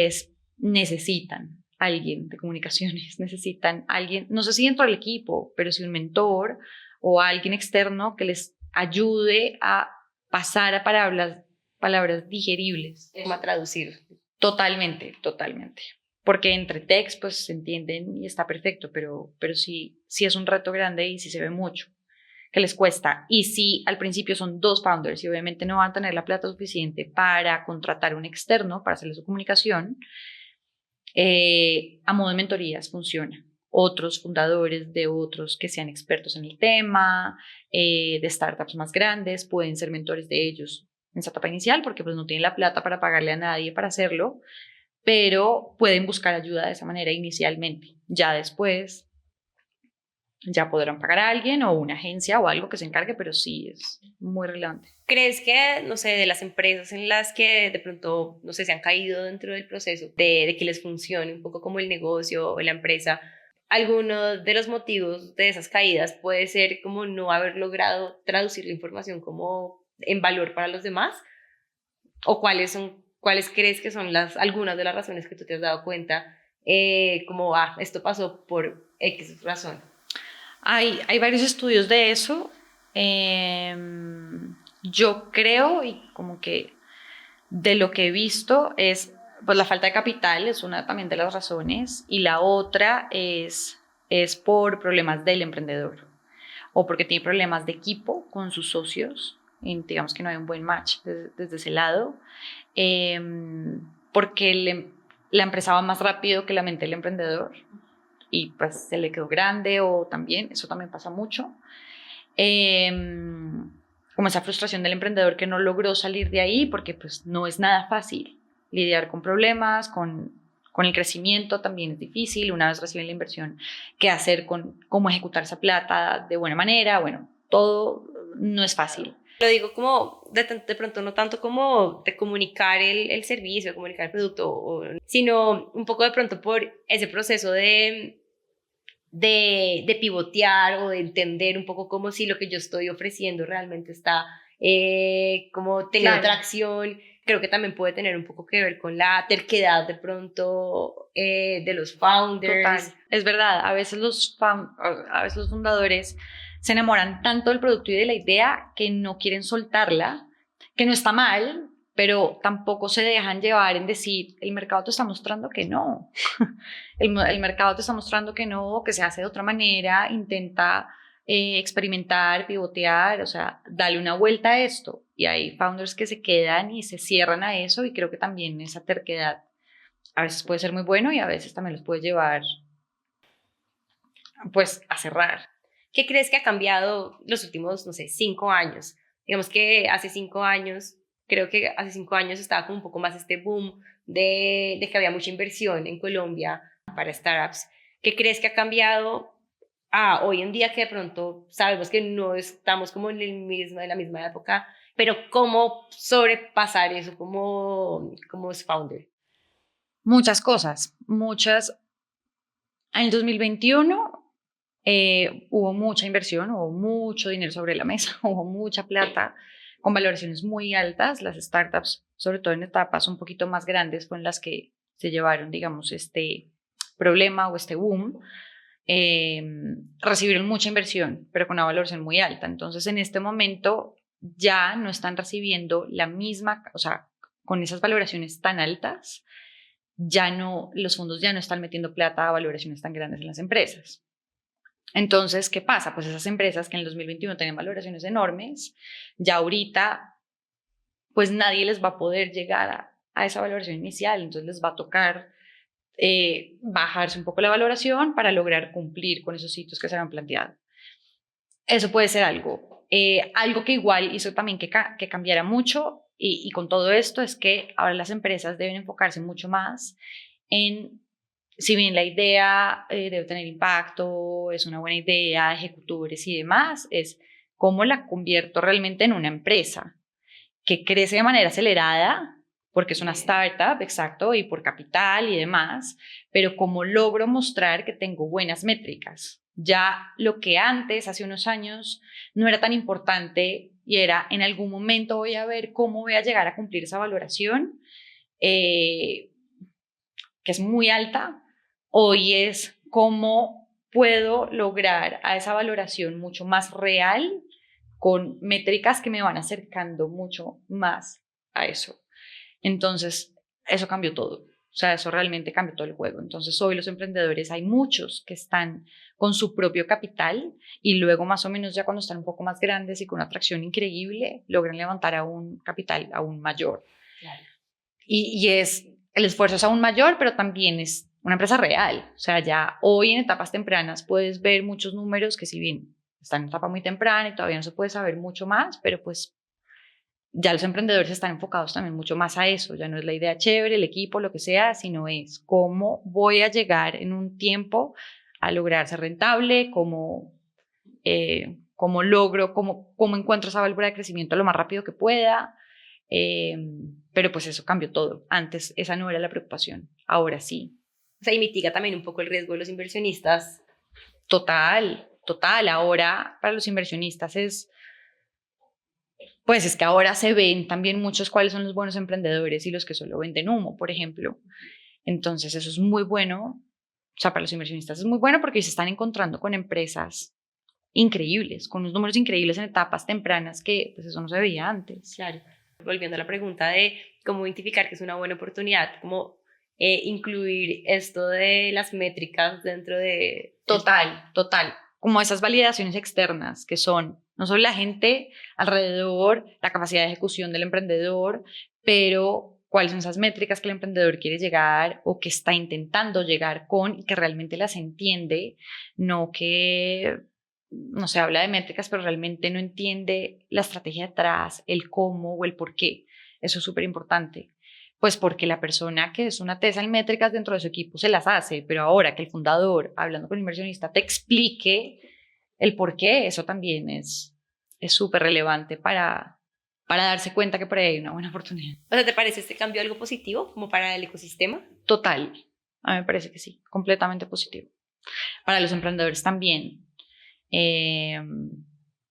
necesitan alguien de comunicaciones, necesitan alguien, no sé si dentro del equipo, pero si un mentor o alguien externo que les ayude a pasar a palabras digeribles. ¿Cómo a traducir? Totalmente, totalmente. Porque entre techs pues se entienden y está perfecto, pero sí es un reto grande y sí se ve mucho que les cuesta. Y sí, al principio son 2 founders y obviamente no van a tener la plata suficiente para contratar un externo para hacerle su comunicación. A modo de mentorías funciona. Otros fundadores de otros que sean expertos en el tema, de startups más grandes, pueden ser mentores de ellos en esa etapa inicial porque pues no tienen la plata para pagarle a nadie para hacerlo, pero pueden buscar ayuda de esa manera inicialmente. Ya después ya podrán pagar a alguien o una agencia o algo que se encargue, pero sí es muy relevante. ¿Crees que, no sé, de las empresas en las que de pronto, no sé, se han caído dentro del proceso de que les funcione un poco como el negocio o la empresa, alguno de los motivos de esas caídas puede ser como no haber logrado traducir la información como en valor para los demás? ¿O cuáles crees que son algunas de las razones que tú te has dado cuenta, como, esto pasó por X razón? Hay varios estudios de eso. Yo creo, y como que de lo que he visto, es pues la falta de capital, es una también de las razones, y la otra es por problemas del emprendedor o porque tiene problemas de equipo con sus socios, y digamos que no hay un buen match desde ese lado, porque la empresa va más rápido que la mente del emprendedor y pues se le quedó grande, o también, eso también pasa mucho. Como esa frustración del emprendedor que no logró salir de ahí porque pues no es nada fácil lidiar con problemas, con el crecimiento también es difícil, una vez reciben la inversión, qué hacer cómo ejecutar esa plata de buena manera, bueno, todo no es fácil. Lo digo como de pronto no tanto como de comunicar el servicio, de comunicar el producto, sino un poco de pronto por ese proceso de pivotear o de entender un poco como si lo que yo estoy ofreciendo realmente está como teniendo tracción. Creo que también puede tener un poco que ver con la terquedad de pronto de los founders. Total. Es verdad, a veces los fundadores se enamoran tanto del producto y de la idea que no quieren soltarla, que no está mal, pero tampoco se dejan llevar en decir, el mercado te está mostrando que no, el mercado te está mostrando que no, que se hace de otra manera, intenta experimentar, pivotear, o sea, dale una vuelta a esto. Y hay founders que se quedan y se cierran a eso, y creo que también esa terquedad a veces puede ser muy bueno y a veces también los puede llevar pues a cerrar. ¿Qué crees que ha cambiado los últimos, no sé, 5 años? Digamos que hace 5 años, creo que hace 5 años estaba como un poco más este boom de que había mucha inversión en Colombia para startups. ¿Qué crees que ha cambiado hoy en día que de pronto sabemos que no estamos como en la misma época, pero cómo sobrepasar eso como founder? Muchas cosas, muchas. En el 2021 hubo mucha inversión, hubo mucho dinero sobre la mesa, hubo mucha plata con valoraciones muy altas. Las startups, sobre todo en etapas un poquito más grandes, fueron las que se llevaron, digamos, este problema o este boom. Recibieron mucha inversión, pero con una valoración muy alta. Entonces, en este momento ya no están recibiendo la misma, o sea, con esas valoraciones tan altas, ya no, los fondos ya no están metiendo plata a valoraciones tan grandes en las empresas. Entonces, ¿qué pasa? Pues esas empresas que en el 2021 tenían valoraciones enormes, ya ahorita, pues nadie les va a poder llegar a esa valoración inicial, entonces les va a tocar bajarse un poco la valoración para lograr cumplir con esos hitos que se habían planteado. Eso puede ser algo. Algo que igual hizo también que cambiara mucho y con todo esto es que ahora las empresas deben enfocarse mucho más en, si bien la idea debe tener impacto, es una buena idea, ejecutores y demás, es cómo la convierto realmente en una empresa que crece de manera acelerada, porque es una startup, exacto, y por capital y demás, pero cómo logro mostrar que tengo buenas métricas. Ya lo que antes, hace unos años, no era tan importante y era en algún momento voy a ver cómo voy a llegar a cumplir esa valoración, que es muy alta. Hoy es cómo puedo lograr a esa valoración mucho más real, con métricas que me van acercando mucho más a eso. Entonces, eso cambió todo. O sea, eso realmente cambió todo el juego. Entonces, hoy los emprendedores, hay muchos que están con su propio capital y luego más o menos ya cuando están un poco más grandes y con una atracción increíble, logran levantar a un capital aún mayor. Claro. Y el esfuerzo es aún mayor, pero también es una empresa real. O sea, ya hoy en etapas tempranas puedes ver muchos números que si bien están en etapa muy temprana y todavía no se puede saber mucho más, pero pues ya los emprendedores están enfocados también mucho más a eso. Ya no es la idea chévere, el equipo, lo que sea, sino es cómo voy a llegar en un tiempo a lograr ser rentable, cómo logro, cómo encuentro esa válvula de crecimiento lo más rápido que pueda. Pero pues eso cambió todo. Antes esa no era la preocupación, ahora sí. O sea, y mitiga también un poco el riesgo de los inversionistas. Total, total. Ahora para los inversionistas pues es que ahora se ven también muchos cuáles son los buenos emprendedores y los que solo venden humo, por ejemplo. Entonces eso es muy bueno. O sea, para los inversionistas es muy bueno porque se están encontrando con empresas increíbles, con unos números increíbles en etapas tempranas que pues eso no se veía antes. Claro. Volviendo a la pregunta de cómo identificar que es una buena oportunidad, cómo incluir esto de las métricas dentro de... Total, total. Como esas validaciones externas que son no solo la gente alrededor, la capacidad de ejecución del emprendedor, pero cuáles son esas métricas que el emprendedor quiere llegar o que está intentando llegar con y que realmente las entiende, no que no se habla de métricas, pero realmente no entiende la estrategia detrás, el cómo o el por qué. Eso es súper importante. Pues porque la persona que es una tesa en métricas dentro de su equipo se las hace, pero ahora que el fundador, hablando con el inversionista, te explique el por qué, eso también es súper relevante para darse cuenta que por ahí hay una buena oportunidad. O sea, ¿te parece este cambio algo positivo como para el ecosistema? Total, a mí me parece que sí, completamente positivo. Para los emprendedores también.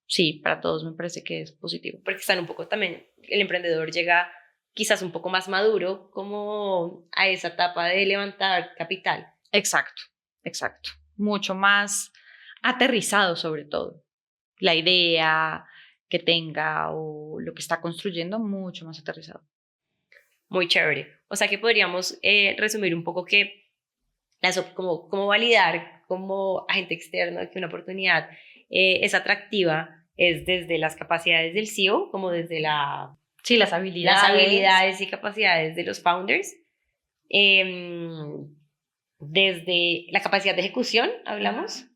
Sí, para todos me parece que es positivo. Porque están un poco también, el emprendedor llega quizás un poco más maduro como a esa etapa de levantar capital. Exacto, exacto. Mucho más aterrizado sobre todo. La idea que tenga o lo que está construyendo, mucho más aterrizado. Muy chévere. O sea que podríamos resumir un poco que cómo validar como agente externo que una oportunidad es atractiva es desde las capacidades del CEO, como desde Sí, las habilidades y capacidades de los founders, desde la capacidad de ejecución, hablamos,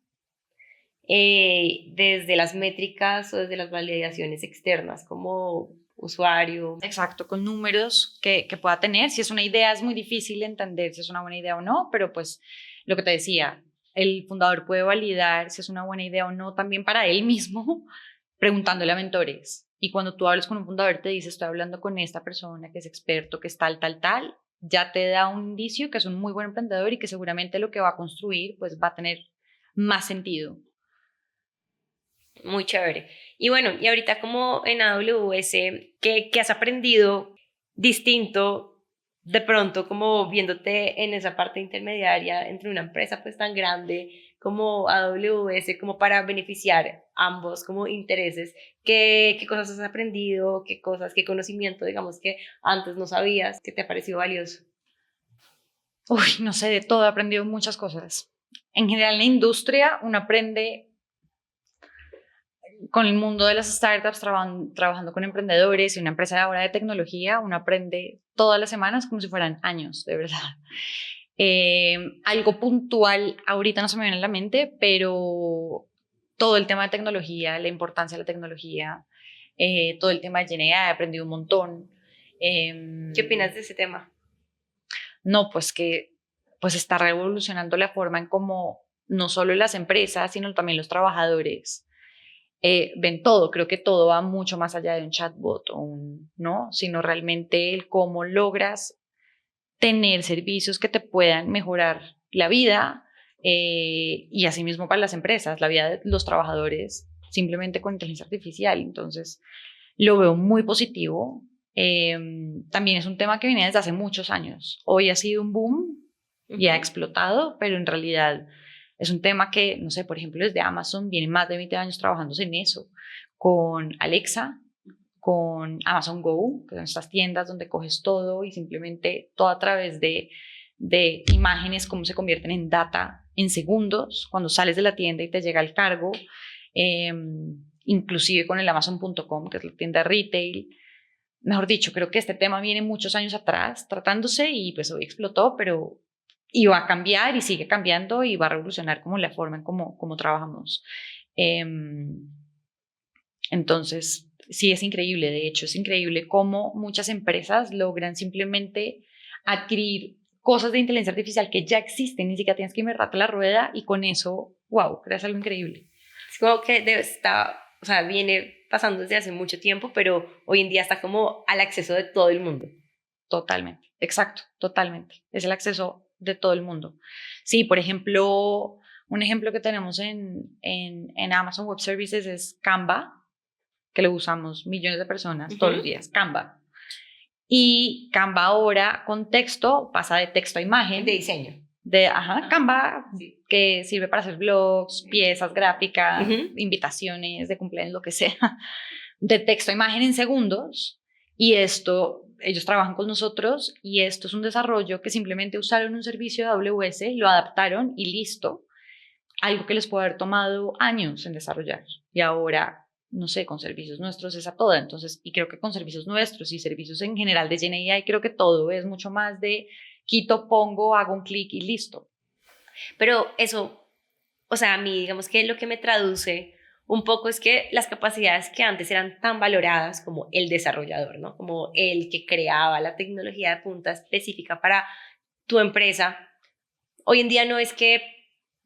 desde las métricas o desde las validaciones externas como usuario. Exacto, con números que pueda tener. Si es una idea, es muy difícil entender si es una buena idea o no, pero pues lo que te decía, el fundador puede validar si es una buena idea o no también para él mismo, preguntándole a mentores. Y cuando tú hablas con un fundador, te dice, estoy hablando con esta persona que es experto, que es tal, tal, tal, ya te da un indicio que es un muy buen emprendedor y que seguramente lo que va a construir pues va a tener más sentido. Muy chévere. Y bueno, y ahorita como en AWS, ¿qué has aprendido distinto de pronto como viéndote en esa parte intermediaria entre una empresa pues tan grande como AWS, como para beneficiar ambos como intereses? ¿Qué cosas has aprendido? ¿Qué conocimiento, digamos, que antes no sabías, que te ha parecido valioso? Uy, no sé, de todo he aprendido muchas cosas. En general, en la industria, uno aprende con el mundo de las startups, trabajando con emprendedores y una empresa ahora de tecnología, uno aprende todas las semanas como si fueran años, de verdad. Algo puntual ahorita no se me viene a la mente, pero todo el tema de tecnología, la importancia de la tecnología, todo el tema de GenAI, he aprendido un montón. ¿Qué opinas de ese tema? No, pues que pues está revolucionando la forma en cómo no solo las empresas, sino también los trabajadores ven todo. Creo que todo va mucho más allá de un chatbot ¿no? Sino realmente el cómo logras tener servicios que te puedan mejorar la vida y asimismo para las empresas, la vida de los trabajadores, simplemente con inteligencia artificial. Entonces, lo veo muy positivo. También es un tema que viene desde hace muchos años. Hoy ha sido un boom y ha explotado, pero en realidad es un tema que, no sé, por ejemplo, desde Amazon vienen más de 20 años trabajando en eso, con Alexa, con Amazon Go, que son estas tiendas donde coges todo y simplemente todo a través de imágenes, cómo se convierten en data en segundos, cuando sales de la tienda y te llega el cargo, inclusive con el Amazon.com, que es la tienda retail. Mejor dicho, creo que este tema viene muchos años atrás tratándose y pues hoy explotó, pero y va a cambiar y sigue cambiando y va a revolucionar como la forma en cómo trabajamos. Entonces, sí, es increíble. De hecho, es increíble cómo muchas empresas logran simplemente adquirir cosas de inteligencia artificial que ya existen, ni siquiera tienes que inventarte la rueda y con eso, wow, creas algo increíble. Es como que o sea, viene pasando desde hace mucho tiempo, pero hoy en día está como al acceso de todo el mundo. Totalmente, exacto, totalmente. Es el acceso de todo el mundo. Sí, por ejemplo, un ejemplo que tenemos en Amazon Web Services es Canva, que lo usamos millones de personas todos los días, Canva. Y Canva ahora con texto pasa de texto a imagen. De diseño. Canva, sí, que sirve para hacer blogs, piezas gráficas, invitaciones de cumpleaños, lo que sea, de texto a imagen en segundos. Y esto, ellos trabajan con nosotros y esto es un desarrollo que simplemente usaron un servicio de AWS, lo adaptaron y listo. Algo que les puede haber tomado años en desarrollar. Y ahora, no sé, con servicios nuestros es a toda. Entonces, y creo que con servicios nuestros y servicios en general de GenAI, creo que todo es mucho más de quito, pongo, hago un clic y listo. Pero eso, o sea, a mí digamos que lo que me traduce un poco es que las capacidades que antes eran tan valoradas como el desarrollador, ¿no? Como el que creaba la tecnología de punta específica para tu empresa, hoy en día no es que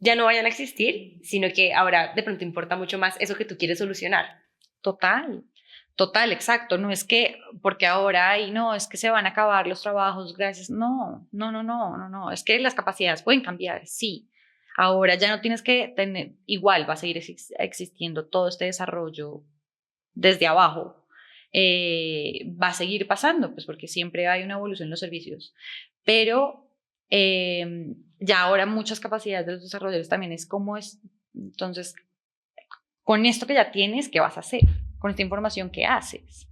ya no vayan a existir, sino que ahora de pronto importa mucho más eso que tú quieres solucionar. Total, exacto. No es que porque ahora no, es que se van a acabar los trabajos gracias. No. Es que las capacidades pueden cambiar, sí. Ahora ya no tienes que tener, igual va a seguir existiendo todo este desarrollo desde abajo. Va a seguir pasando, pues porque siempre hay una evolución en los servicios. Pero ya ahora muchas capacidades de los desarrolladores también es como es. Entonces, con esto que ya tienes, ¿qué vas a hacer? Con esta información, ¿qué haces?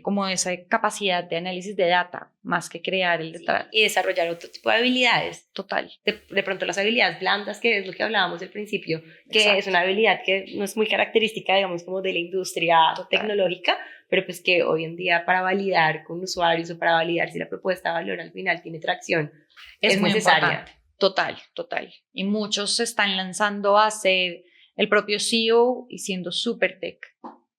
como esa capacidad de análisis de data, más que crear el detrás. Y desarrollar otro tipo de habilidades. Total. De pronto las habilidades blandas, que es lo que hablábamos al principio, que Exacto. es una habilidad que no es muy característica, digamos, como de la industria tecnológica, pero pues que hoy en día para validar con usuarios o para validar si la propuesta de valor al final tiene tracción, es muy necesaria. Importante. Total. Y muchos se están lanzando a ser el propio CEO y siendo súper tech.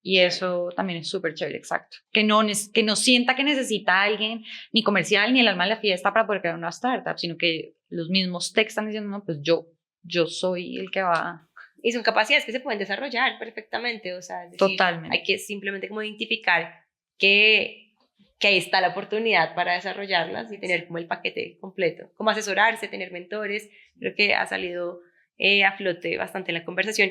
Y eso también es súper chévere, exacto. Que no sienta que necesita a alguien, ni comercial, ni el alma de la fiesta para poder crear una startup, sino que los mismos tech están diciendo, no, pues yo soy el que va. Y son capacidades que se pueden desarrollar perfectamente, o sea, es decir, totalmente. Hay que simplemente como identificar que ahí está la oportunidad para desarrollarlas y tener como el paquete completo, como asesorarse, tener mentores, creo que ha salido a flote bastante en la conversación.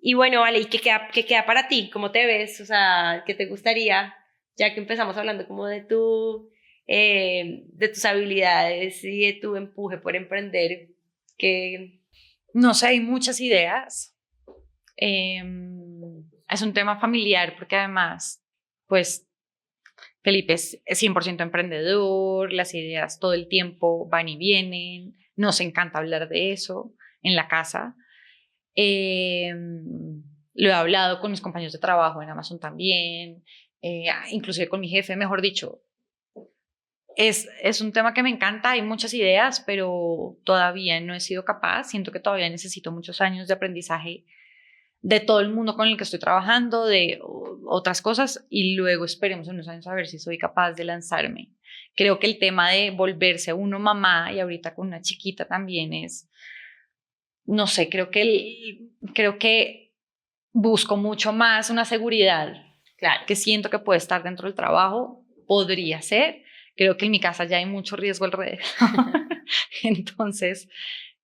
Y bueno, vale, ¿y qué queda para ti? ¿Cómo te ves? O sea, ¿qué te gustaría? Ya que empezamos hablando como de tus habilidades y de tu empuje por emprender, que... No sé, hay muchas ideas. Es un tema familiar porque además, pues, Felipe es 100% emprendedor, las ideas todo el tiempo van y vienen, nos encanta hablar de eso en la casa. Lo he hablado con mis compañeros de trabajo en Amazon también, inclusive con mi jefe, mejor dicho. Es un tema que me encanta, hay muchas ideas, pero todavía no he sido capaz. Siento que todavía necesito muchos años de aprendizaje de todo el mundo con el que estoy trabajando, de otras cosas, y luego esperemos unos años a ver si soy capaz de lanzarme. Creo que el tema de volverse uno mamá y ahorita con una chiquita también es, no sé, creo que busco mucho más una seguridad, Claro, que siento que puede estar dentro del trabajo, podría ser. Creo que en mi casa ya hay mucho riesgo alrededor. Entonces,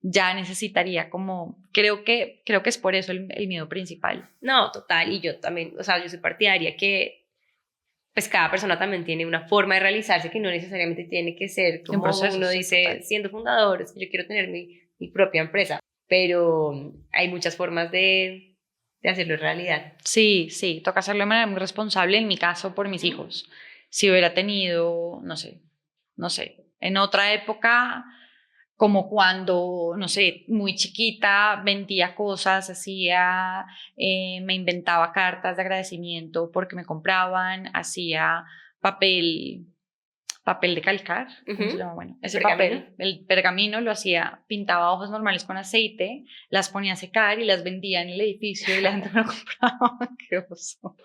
ya necesitaría como, creo que es por eso el miedo principal. no, total, y yo también, o sea, yo soy partidaria que pues cada persona también tiene una forma de realizarse que no necesariamente tiene que ser como proceso, uno sí, dice, total. siendo fundador, es que yo quiero tener mi propia empresa, pero hay muchas formas de hacerlo realidad. Sí, toca hacerlo de manera muy responsable, en mi caso por mis hijos. Si hubiera tenido, no sé, en otra época, como cuando, no sé, muy chiquita, vendía cosas, me inventaba cartas de agradecimiento porque me compraban, hacía papel, papel de calcar, ¿cómo se llama? Bueno, ese ¿Pergamino? papel, el pergamino lo hacía, pintaba hojas normales con aceite, las ponía a secar y las vendía en el edificio y la gente me lo compraba. Qué oso.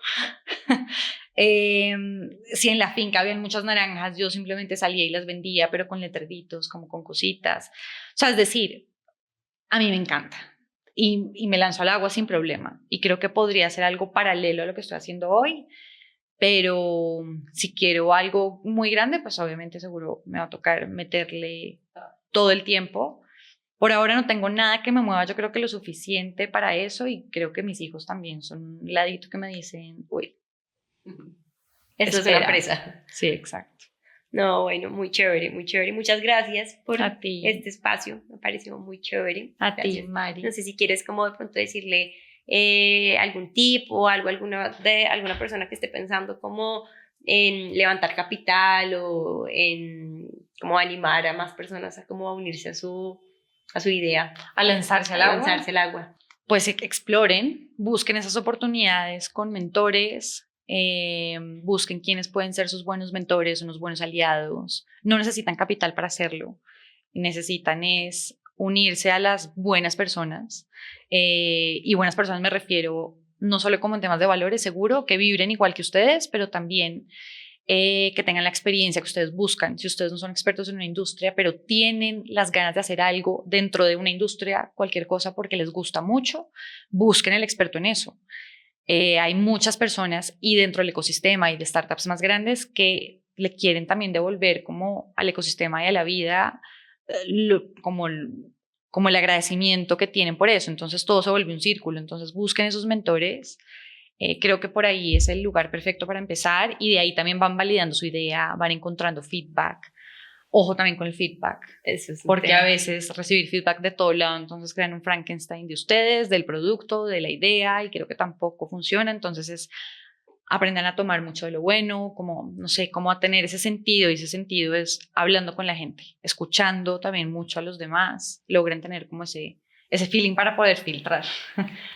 Si en la finca habían muchas naranjas, yo simplemente salía y las vendía, pero con letreritos, como con cositas. O sea, es decir, a mí me encanta y me lanzo al agua sin problema. Y creo que podría ser algo paralelo a lo que estoy haciendo hoy, pero si quiero algo muy grande, pues obviamente seguro me va a tocar meterle todo el tiempo. Por ahora no tengo nada que me mueva, yo creo que lo suficiente para eso y creo que mis hijos también son un ladito que me dicen, uy, Esto es una espera. empresa. Sí, exacto. No, bueno, muy chévere, muy chévere. Muchas gracias por A ti. este espacio, me pareció muy chévere. A Gracias. ti, Mari. No sé si quieres como de pronto decirle algún tip o algo de alguna persona que esté pensando como en levantar capital o en como animar a más personas a como a unirse a su idea. A lanzarse al A agua. lanzarse al agua. Pues exploren, busquen esas oportunidades con mentores, busquen quiénes pueden ser sus buenos mentores, unos buenos aliados. No necesitan capital para hacerlo, necesitan es unirse a las buenas personas, y buenas personas me refiero no solo como en temas de valores, seguro, que vibren igual que ustedes, pero también que tengan la experiencia que ustedes buscan. Si ustedes no son expertos en una industria, pero tienen las ganas de hacer algo dentro de una industria, cualquier cosa porque les gusta mucho, busquen el experto en eso. Hay muchas personas y dentro del ecosistema y de startups más grandes que le quieren también devolver como al ecosistema y a la vida como el agradecimiento que tienen por eso. Entonces todo se vuelve un círculo. Entonces busquen esos mentores. Creo que por ahí es el lugar perfecto para empezar y de ahí también van validando su idea, van encontrando feedback. Ojo también con el feedback, Eso es porque a veces recibir feedback de todo lado, entonces crean un Frankenstein de ustedes, del producto, de la idea y creo que tampoco funciona. Entonces es aprendan a tomar mucho de lo bueno, como, no sé, como a tener ese sentido, y ese sentido es hablando con la gente, escuchando también mucho a los demás, logren tener como ese feeling para poder filtrar.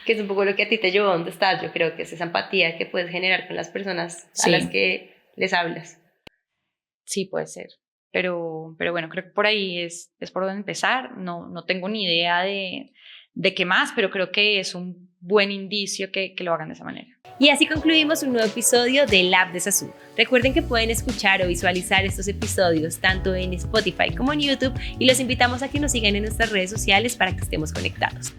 Que es un poco lo que a ti te llevó a donde estás, yo creo que es esa empatía que puedes generar con las personas a las que les hablas. Sí, puede ser. Pero bueno, creo que por ahí es por donde empezar. No tengo ni idea de qué más, pero creo que es un buen indicio que lo hagan de esa manera. Y así concluimos un nuevo episodio de Lab de Sazú. Recuerden que pueden escuchar o visualizar estos episodios tanto en Spotify como en YouTube y los invitamos a que nos sigan en nuestras redes sociales para que estemos conectados.